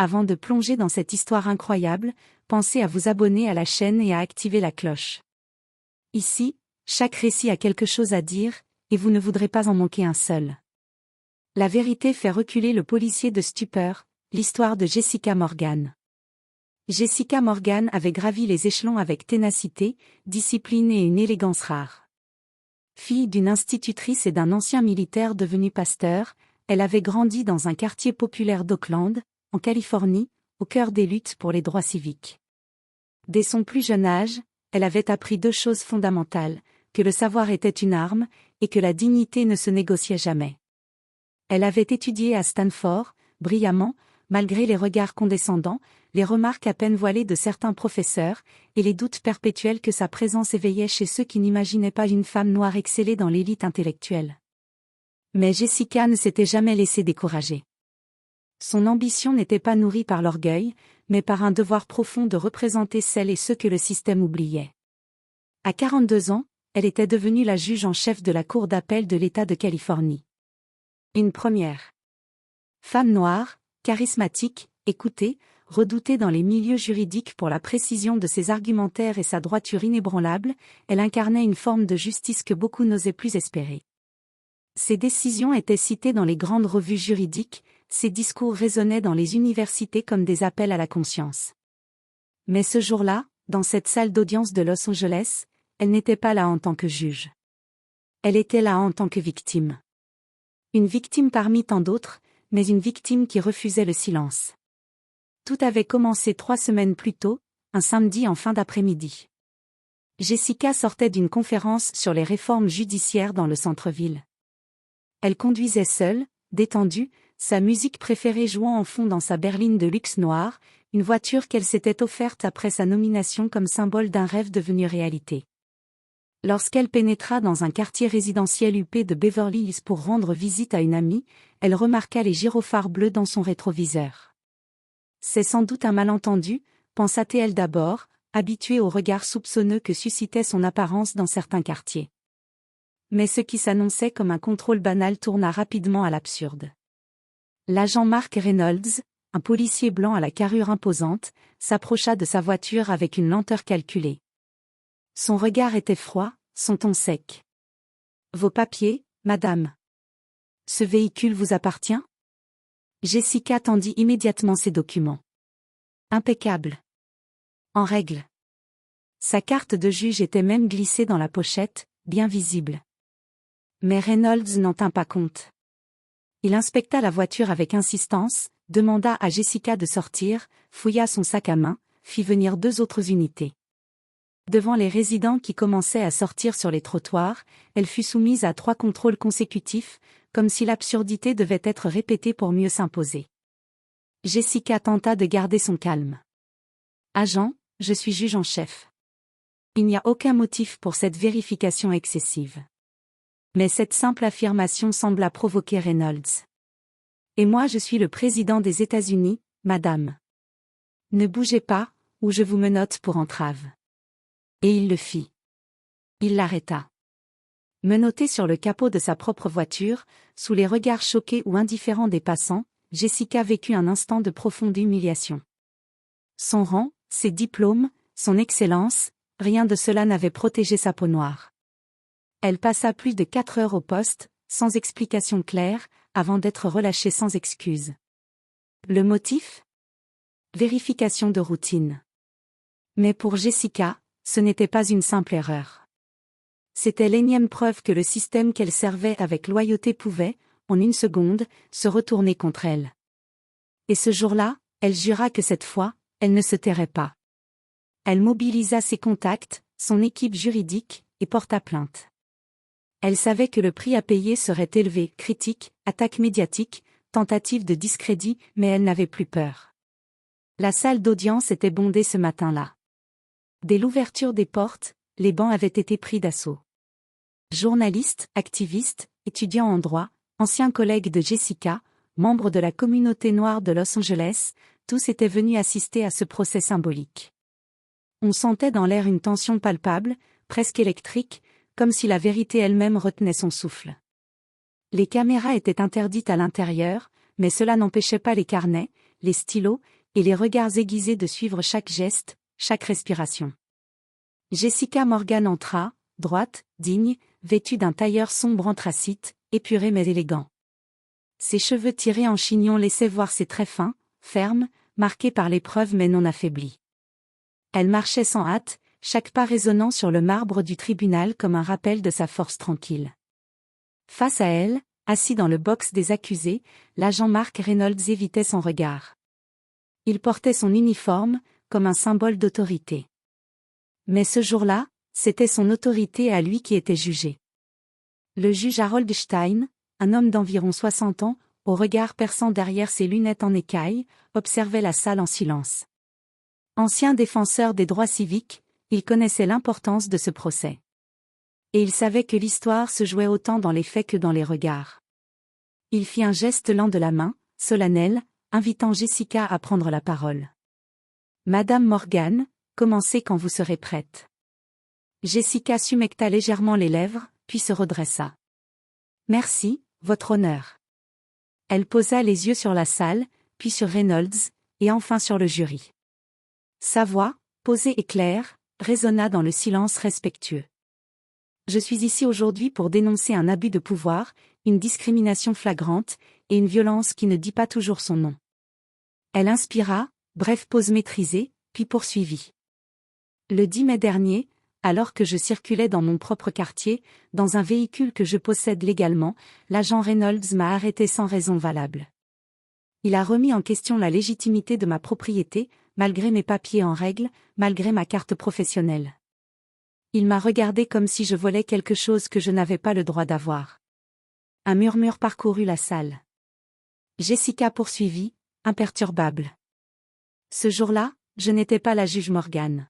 Avant de plonger dans cette histoire incroyable, pensez à vous abonner à la chaîne et à activer la cloche. Ici, chaque récit a quelque chose à dire, et vous ne voudrez pas en manquer un seul. La vérité fait reculer le policier de stupeur, l'histoire de Jessica Morgan. Jessica Morgan avait gravi les échelons avec ténacité, discipline et une élégance rare. Fille d'une institutrice et d'un ancien militaire devenu pasteur, elle avait grandi dans un quartier populaire d'Oakland, en Californie, au cœur des luttes pour les droits civiques. Dès son plus jeune âge, elle avait appris deux choses fondamentales, que le savoir était une arme, et que la dignité ne se négociait jamais. Elle avait étudié à Stanford, brillamment, malgré les regards condescendants, les remarques à peine voilées de certains professeurs, et les doutes perpétuels que sa présence éveillait chez ceux qui n'imaginaient pas une femme noire exceller dans l'élite intellectuelle. Mais Jessica ne s'était jamais laissée décourager. Son ambition n'était pas nourrie par l'orgueil, mais par un devoir profond de représenter celles et ceux que le système oubliait. À 42 ans, elle était devenue la juge en chef de la Cour d'appel de l'État de Californie. Une première. Femme noire, charismatique, écoutée, redoutée dans les milieux juridiques pour la précision de ses argumentaires et sa droiture inébranlable, elle incarnait une forme de justice que beaucoup n'osaient plus espérer. Ses décisions étaient citées dans les grandes revues juridiques, ses discours résonnaient dans les universités comme des appels à la conscience. Mais ce jour-là, dans cette salle d'audience de Los Angeles, elle n'était pas là en tant que juge. Elle était là en tant que victime. Une victime parmi tant d'autres, mais une victime qui refusait le silence. Tout avait commencé 3 semaines plus tôt, un samedi en fin d'après-midi. Jessica sortait d'une conférence sur les réformes judiciaires dans le centre-ville. Elle conduisait seule, détendue, sa musique préférée jouant en fond dans sa berline de luxe noire, une voiture qu'elle s'était offerte après sa nomination comme symbole d'un rêve devenu réalité. Lorsqu'elle pénétra dans un quartier résidentiel huppé de Beverly Hills pour rendre visite à une amie, elle remarqua les gyrophares bleus dans son rétroviseur. C'est sans doute un malentendu, pensa-t-elle d'abord, habituée aux regards soupçonneux que suscitait son apparence dans certains quartiers. Mais ce qui s'annonçait comme un contrôle banal tourna rapidement à l'absurde. L'agent Mark Reynolds, un policier blanc à la carrure imposante, s'approcha de sa voiture avec une lenteur calculée. Son regard était froid, son ton sec. « Vos papiers, madame. Ce véhicule vous appartient ?» Jessica tendit immédiatement ses documents. Impeccable. En règle. Sa carte de juge était même glissée dans la pochette, bien visible. Mais Reynolds n'en tint pas compte. Il inspecta la voiture avec insistance, demanda à Jessica de sortir, fouilla son sac à main, fit venir 2 autres unités. Devant les résidents qui commençaient à sortir sur les trottoirs, elle fut soumise à 3 contrôles consécutifs, comme si l'absurdité devait être répétée pour mieux s'imposer. Jessica tenta de garder son calme. « Agent, je suis juge en chef. Il n'y a aucun motif pour cette vérification excessive. » Mais cette simple affirmation sembla provoquer Reynolds. « Et moi je suis le président des États-Unis, madame. Ne bougez pas, ou je vous menotte pour entrave. » Et il le fit. Il l'arrêta. Menottée sur le capot de sa propre voiture, sous les regards choqués ou indifférents des passants, Jessica vécut un instant de profonde humiliation. Son rang, ses diplômes, son excellence, rien de cela n'avait protégé sa peau noire. Elle passa plus de 4 heures au poste, sans explication claire, avant d'être relâchée sans excuse. Le motif ? Vérification de routine. Mais pour Jessica, ce n'était pas une simple erreur. C'était l'énième preuve que le système qu'elle servait avec loyauté pouvait, en une seconde, se retourner contre elle. Et ce jour-là, elle jura que cette fois, elle ne se tairait pas. Elle mobilisa ses contacts, son équipe juridique, et porta plainte. Elle savait que le prix à payer serait élevé, critiques, attaques médiatiques, tentatives de discrédit, mais elle n'avait plus peur. La salle d'audience était bondée ce matin-là. Dès l'ouverture des portes, les bancs avaient été pris d'assaut. Journalistes, activistes, étudiants en droit, anciens collègues de Jessica, membres de la communauté noire de Los Angeles, tous étaient venus assister à ce procès symbolique. On sentait dans l'air une tension palpable, presque électrique, comme si la vérité elle-même retenait son souffle. Les caméras étaient interdites à l'intérieur, mais cela n'empêchait pas les carnets, les stylos, et les regards aiguisés de suivre chaque geste, chaque respiration. Jessica Morgan entra, droite, digne, vêtue d'un tailleur sombre anthracite, épuré mais élégant. Ses cheveux tirés en chignon laissaient voir ses traits fins, fermes, marqués par l'épreuve mais non affaiblis. Elle marchait sans hâte, chaque pas résonnant sur le marbre du tribunal comme un rappel de sa force tranquille. Face à elle, assis dans le box des accusés, l'agent Mark Reynolds évitait son regard. Il portait son uniforme, comme un symbole d'autorité. Mais ce jour-là, c'était son autorité à lui qui était jugée. Le juge Harold Stein, un homme d'environ 60 ans, au regard perçant derrière ses lunettes en écaille, observait la salle en silence. Ancien défenseur des droits civiques, il connaissait l'importance de ce procès. Et il savait que l'histoire se jouait autant dans les faits que dans les regards. Il fit un geste lent de la main, solennel, invitant Jessica à prendre la parole. « Madame Morgan, commencez quand vous serez prête. » Jessica s'humecta légèrement les lèvres, puis se redressa. « Merci, votre honneur. » Elle posa les yeux sur la salle, puis sur Reynolds, et enfin sur le jury. Sa voix, posée et claire, résonna dans le silence respectueux. « Je suis ici aujourd'hui pour dénoncer un abus de pouvoir, une discrimination flagrante, et une violence qui ne dit pas toujours son nom. » Elle inspira, bref pause maîtrisée, puis poursuivit. « Le 10 mai dernier, alors que je circulais dans mon propre quartier, dans un véhicule que je possède légalement, l'agent Reynolds m'a arrêté sans raison valable. Il a remis en question la légitimité de ma propriété, malgré mes papiers en règle, malgré ma carte professionnelle. Il m'a regardé comme si je volais quelque chose que je n'avais pas le droit d'avoir. » Un murmure parcourut la salle. Jessica poursuivit, imperturbable. « Ce jour-là, je n'étais pas la juge Morgan.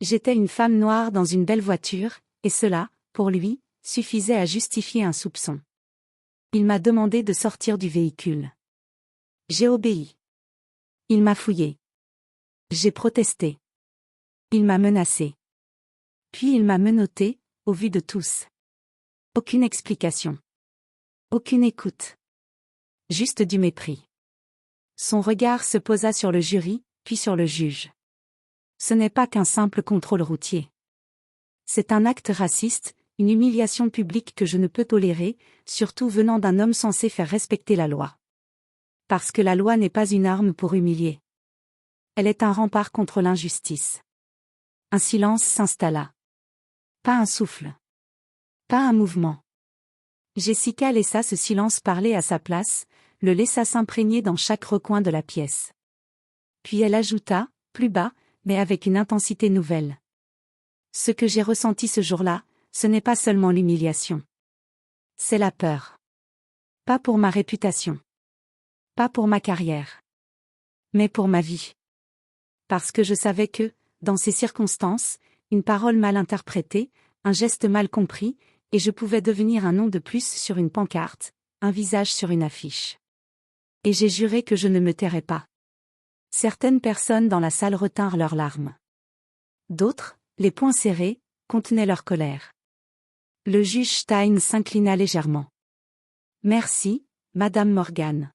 J'étais une femme noire dans une belle voiture, et cela, pour lui, suffisait à justifier un soupçon. Il m'a demandé de sortir du véhicule. J'ai obéi. Il m'a fouillé. J'ai protesté. Il m'a menacé. Puis il m'a menotté, au vu de tous. Aucune explication. Aucune écoute. Juste du mépris. » Son regard se posa sur le jury, puis sur le juge. Ce n'est pas qu'un simple contrôle routier. C'est un acte raciste, une humiliation publique que je ne peux tolérer, surtout venant d'un homme censé faire respecter la loi. Parce que la loi n'est pas une arme pour humilier. Elle est un rempart contre l'injustice. Un silence s'installa. Pas un souffle. Pas un mouvement. Jessica laissa ce silence parler à sa place, le laissa s'imprégner dans chaque recoin de la pièce. Puis elle ajouta, plus bas, mais avec une intensité nouvelle. « Ce que j'ai ressenti ce jour-là, ce n'est pas seulement l'humiliation. C'est la peur. Pas pour ma réputation. Pas pour ma carrière. Mais pour ma vie. Parce que je savais que, dans ces circonstances, une parole mal interprétée, un geste mal compris, et je pouvais devenir un nom de plus sur une pancarte, un visage sur une affiche. Et j'ai juré que je ne me tairais pas. » Certaines personnes dans la salle retinrent leurs larmes. D'autres, les poings serrés, contenaient leur colère. Le juge Stein s'inclina légèrement. « Merci, Madame Morgan. »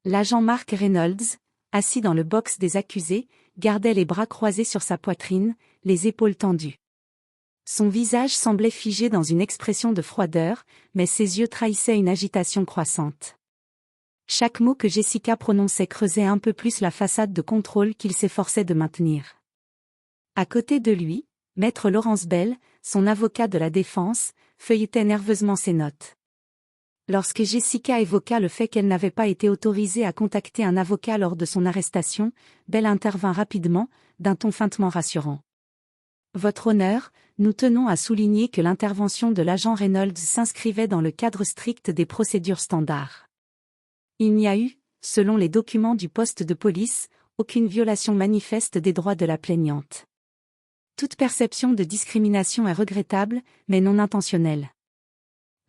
L'agent Mark Reynolds, assis dans le box des accusés, gardait les bras croisés sur sa poitrine, les épaules tendues. Son visage semblait figé dans une expression de froideur, mais ses yeux trahissaient une agitation croissante. Chaque mot que Jessica prononçait creusait un peu plus la façade de contrôle qu'il s'efforçait de maintenir. À côté de lui, Maître Laurence Bell, son avocat de la défense, feuilletait nerveusement ses notes. Lorsque Jessica évoqua le fait qu'elle n'avait pas été autorisée à contacter un avocat lors de son arrestation, Bell intervint rapidement, d'un ton feintement rassurant. « Votre honneur, nous tenons à souligner que l'intervention de l'agent Reynolds s'inscrivait dans le cadre strict des procédures standards. Il n'y a eu, selon les documents du poste de police, aucune violation manifeste des droits de la plaignante. Toute perception de discrimination est regrettable, mais non intentionnelle. »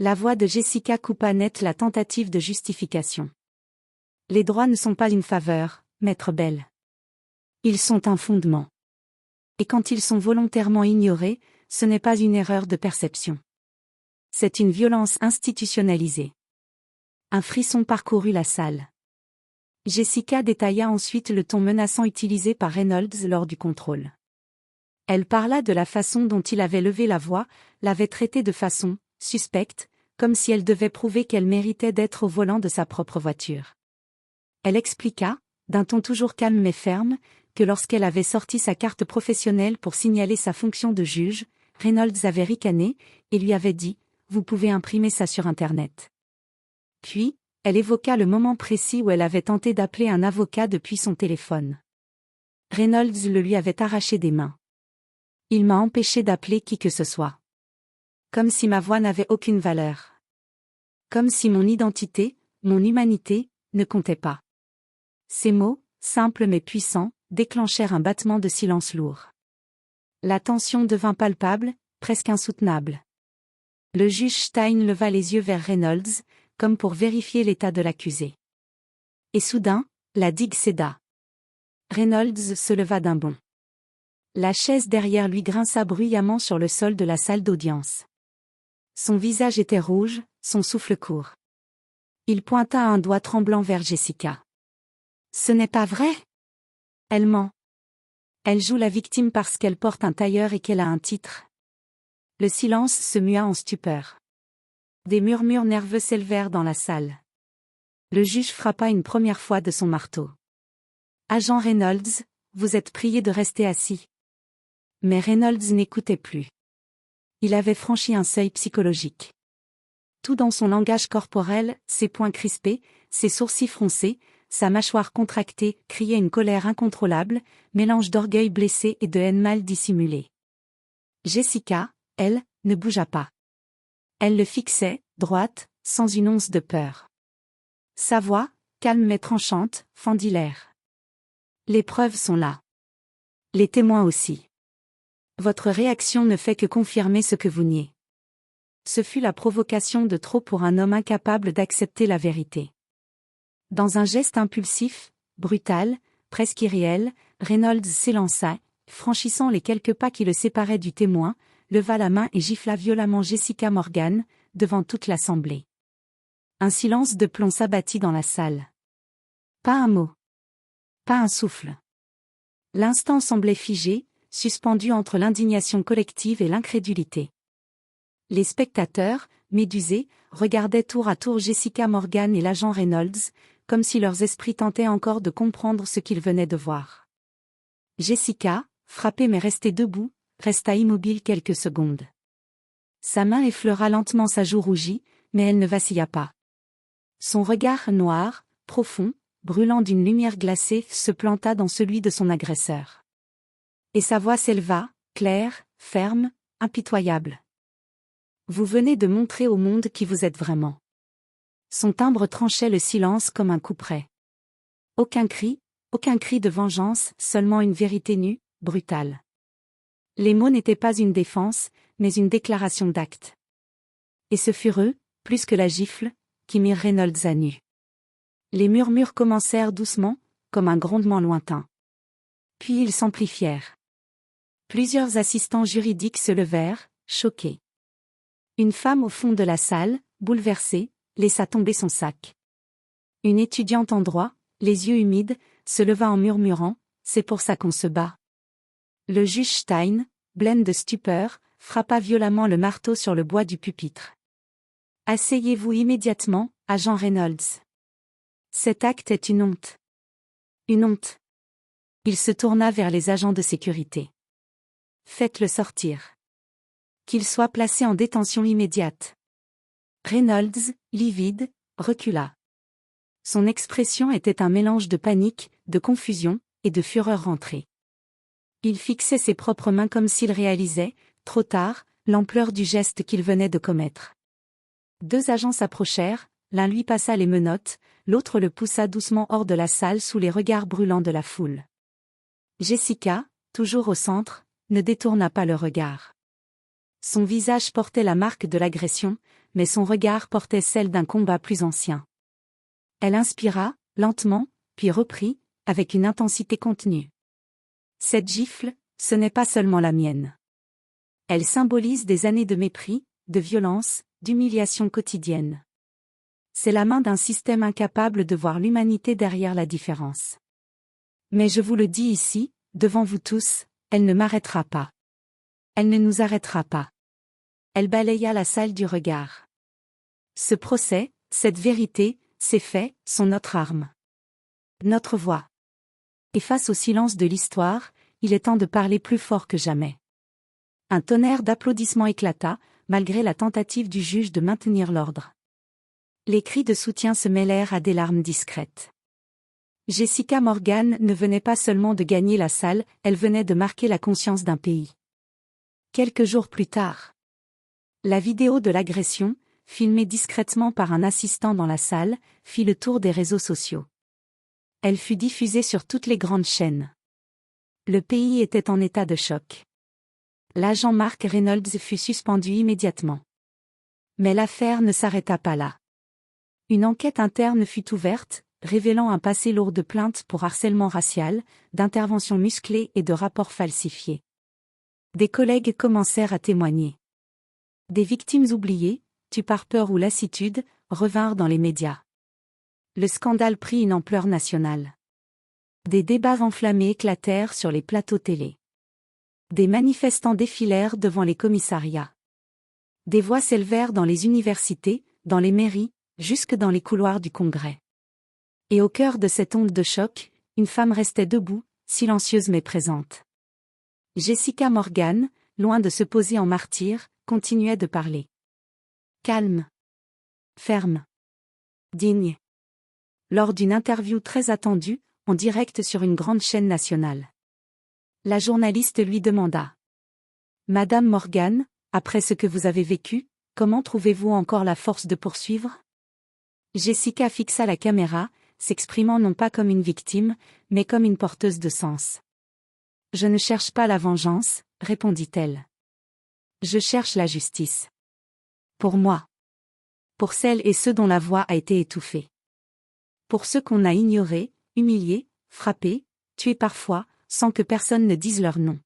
La voix de Jessica coupa net la tentative de justification. « Les droits ne sont pas une faveur, Maître Bell. Ils sont un fondement. Et quand ils sont volontairement ignorés, ce n'est pas une erreur de perception. C'est une violence institutionnalisée. » Un frisson parcourut la salle. Jessica détailla ensuite le ton menaçant utilisé par Reynolds lors du contrôle. Elle parla de la façon dont il avait levé la voix, l'avait traitée de façon suspecte, comme si elle devait prouver qu'elle méritait d'être au volant de sa propre voiture. Elle expliqua, d'un ton toujours calme mais ferme, que lorsqu'elle avait sorti sa carte professionnelle pour signaler sa fonction de juge, Reynolds avait ricané, et lui avait dit « Vous pouvez imprimer ça sur Internet ». Puis, elle évoqua le moment précis où elle avait tenté d'appeler un avocat depuis son téléphone. Reynolds le lui avait arraché des mains. « Il m'a empêché d'appeler qui que ce soit. Comme si ma voix n'avait aucune valeur. Comme si mon identité, mon humanité, ne comptait pas. » Ces mots, simples mais puissants, déclenchèrent un battement de silence lourd. La tension devint palpable, presque insoutenable. Le juge Stein leva les yeux vers Reynolds, comme pour vérifier l'état de l'accusé. Et soudain, la digue céda. Reynolds se leva d'un bond. La chaise derrière lui grinça bruyamment sur le sol de la salle d'audience. Son visage était rouge, son souffle court. Il pointa un doigt tremblant vers Jessica. « Ce n'est pas vrai ! Elle ment. Elle joue la victime parce qu'elle porte un tailleur et qu'elle a un titre. » Le silence se mua en stupeur. Des murmures nerveux s'élevèrent dans la salle. Le juge frappa une première fois de son marteau. « Agent Reynolds, vous êtes prié de rester assis. » Mais Reynolds n'écoutait plus. Il avait franchi un seuil psychologique. Tout dans son langage corporel, ses poings crispés, ses sourcils froncés, sa mâchoire contractée, criait une colère incontrôlable, mélange d'orgueil blessé et de haine mal dissimulée. Jessica, elle, ne bougea pas. Elle le fixait, droite, sans une once de peur. Sa voix, calme mais tranchante, fendit l'air. « Les preuves sont là. Les témoins aussi. Votre réaction ne fait que confirmer ce que vous niez. » Ce fut la provocation de trop pour un homme incapable d'accepter la vérité. Dans un geste impulsif, brutal, presque irréel, Reynolds s'élança, franchissant les quelques pas qui le séparaient du témoin, leva la main et gifla violemment Jessica Morgan, devant toute l'assemblée. Un silence de plomb s'abattit dans la salle. Pas un mot. Pas un souffle. L'instant semblait figé, suspendu entre l'indignation collective et l'incrédulité. Les spectateurs, médusés, regardaient tour à tour Jessica Morgan et l'agent Reynolds, comme si leurs esprits tentaient encore de comprendre ce qu'ils venaient de voir. Jessica, frappée mais restée debout, resta immobile quelques secondes. Sa main effleura lentement sa joue rougie, mais elle ne vacilla pas. Son regard noir, profond, brûlant d'une lumière glacée, se planta dans celui de son agresseur. Et sa voix s'éleva, claire, ferme, impitoyable. « Vous venez de montrer au monde qui vous êtes vraiment. » Son timbre tranchait le silence comme un couperet. Aucun cri de vengeance, seulement une vérité nue, brutale. Les mots n'étaient pas une défense, mais une déclaration d'acte. Et ce furent eux, plus que la gifle, qui mirent Reynolds à nu. Les murmures commencèrent doucement, comme un grondement lointain. Puis ils s'amplifièrent. Plusieurs assistants juridiques se levèrent, choqués. Une femme au fond de la salle, bouleversée, laissa tomber son sac. Une étudiante en droit, les yeux humides, se leva en murmurant « C'est pour ça qu'on se bat ». Le juge Stein, blême de stupeur, frappa violemment le marteau sur le bois du pupitre. « Asseyez-vous immédiatement, agent Reynolds. Cet acte est une honte. Une honte. » Il se tourna vers les agents de sécurité. « Faites-le sortir. Qu'il soit placé en détention immédiate. » Reynolds, livide, recula. Son expression était un mélange de panique, de confusion, et de fureur rentrée. Il fixait ses propres mains comme s'il réalisait, trop tard, l'ampleur du geste qu'il venait de commettre. Deux agents s'approchèrent, l'un lui passa les menottes, l'autre le poussa doucement hors de la salle sous les regards brûlants de la foule. Jessica, toujours au centre, ne détourna pas le regard. Son visage portait la marque de l'agression, mais son regard portait celle d'un combat plus ancien. Elle inspira, lentement, puis reprit, avec une intensité contenue. Cette gifle, ce n'est pas seulement la mienne. Elle symbolise des années de mépris, de violence, d'humiliation quotidienne. c'est la main d'un système incapable de voir l'humanité derrière la différence. Mais je vous le dis ici, devant vous tous, elle ne m'arrêtera pas. Elle ne nous arrêtera pas. Elle balaya la salle du regard. Ce procès, cette vérité, ces faits, sont notre arme. Notre voix. Et face au silence de l'histoire, il est temps de parler plus fort que jamais. Un tonnerre d'applaudissements éclata, malgré la tentative du juge de maintenir l'ordre. Les cris de soutien se mêlèrent à des larmes discrètes. Jessica Morgan ne venait pas seulement de gagner la salle, elle venait de marquer la conscience d'un pays. Quelques jours plus tard, la vidéo de l'agression, filmée discrètement par un assistant dans la salle, fit le tour des réseaux sociaux. Elle fut diffusée sur toutes les grandes chaînes. Le pays était en état de choc. L'agent Mark Reynolds fut suspendu immédiatement. Mais l'affaire ne s'arrêta pas là. Une enquête interne fut ouverte, révélant un passé lourd de plaintes pour harcèlement racial, d'interventions musclées et de rapports falsifiés. Des collègues commencèrent à témoigner. Des victimes oubliées, tues par peur ou lassitude, revinrent dans les médias. Le scandale prit une ampleur nationale. Des débats enflammés éclatèrent sur les plateaux télé. Des manifestants défilèrent devant les commissariats. Des voix s'élevèrent dans les universités, dans les mairies, jusque dans les couloirs du Congrès. Et au cœur de cette onde de choc, une femme restait debout, silencieuse mais présente. Jessica Morgan, loin de se poser en martyr, continuait de parler. Calme. Ferme. Digne. Lors d'une interview très attendue, en direct sur une grande chaîne nationale. La journaliste lui demanda. Madame Morgan, après ce que vous avez vécu, comment trouvez-vous encore la force de poursuivre? Jessica fixa la caméra, s'exprimant non pas comme une victime, mais comme une porteuse de sens. Je ne cherche pas la vengeance, répondit-elle. Je cherche la justice. Pour moi. Pour celles et ceux dont la voix a été étouffée. Pour ceux qu'on a ignorés, humiliés, frappés, tués parfois, sans que personne ne dise leur nom.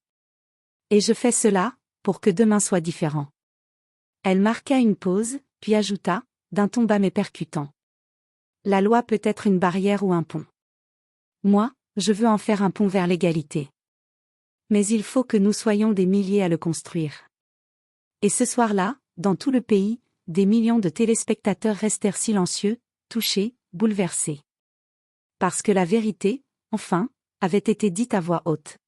Et je fais cela, pour que demain soit différent. Elle marqua une pause, puis ajouta, d'un ton bas mais percutant. La loi peut être une barrière ou un pont. Moi, je veux en faire un pont vers l'égalité. Mais il faut que nous soyons des milliers à le construire. Et ce soir-là, dans tout le pays, des millions de téléspectateurs restèrent silencieux, touchés, bouleversés. Parce que la vérité, enfin, avait été dite à voix haute.